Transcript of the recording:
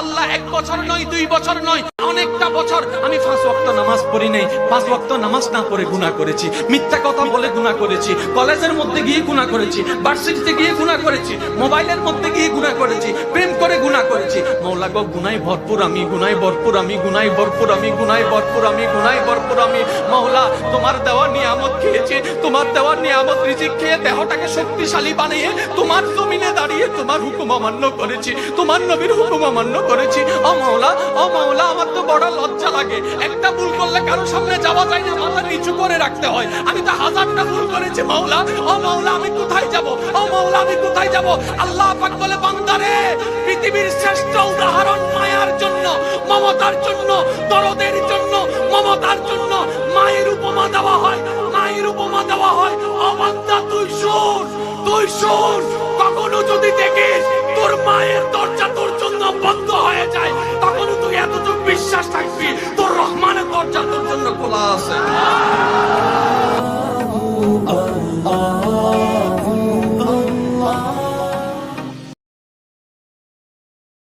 আল্লাহ 1 বছর নয় 2 বছর নয় অনেকটা বছর আমি 5 ওয়াক্ত নামাজ পড়ি নাই, 5 ওয়াক্ত নামাজ না পড়ে গুনাহ করেছি, মিথ্যা কথা বলে গুনাহ করেছি, কলেজের মধ্যে গিয়ে গুনাহ করেছি, ভার্সিটিতে গিয়ে গুনাহ করেছি, মোবাইলের মধ্যে গিয়ে গুনাহ করেছি, প্রেম করে গুনাহ করেছি। মাওলা গো গুনাহে ভরপুর আমি, গুনাহে ভরপুর আমি, গুনাহে ভরপুর আমি, গুনাহে ভরপুর আমি, গুনাহে ভরপুর আমি। মাওলা তোমার দেওয়া নিয়ামত খেয়েছি, তোমার দেওয়া নিয়ামত রিজিক খেয়ে দেহটাকে শক্তিশালী বানিয়ে তোমার জমিনে দাঁড়িয়ে তোমার হুকুম অমান্য করেছি, তোমার নবীর হুকুম অমান্য করেছি। ও মাওলা, ও মাওলা, আমার তো বড় লজ্জা লাগে। একটা ভুল করলে কারো সামনে যাওয়া যায় না, মাথা নিচু করে রাখতে হয়। আমি তো 1000টা ভুল করেছি মাওলা। ও মাওলা আমি কোথায় যাব? ও মাওলা আমি কোথায় যাব? আল্লাহ পাক বলে বান্দারে পৃথিবীর শ্রেষ্ঠ উদাহরণ মায়ার জন্য, মমতার জন্য, দরদের জন্য, মমতার জন্য মায়ের উপমা দেওয়া হয়, মায়ের উপমা দেওয়া হয়। ও বান্দা তুই শোন, তুই শোন, কখনো যদি দেখিস তোর মায়ের দরজা তোর জন্য বন্ধ হয়ে যায়, তখন তুই এতটুকু বিশ্বাস থাকবি তোর রহমানের দরজা তোর জন্য খোলা আছে।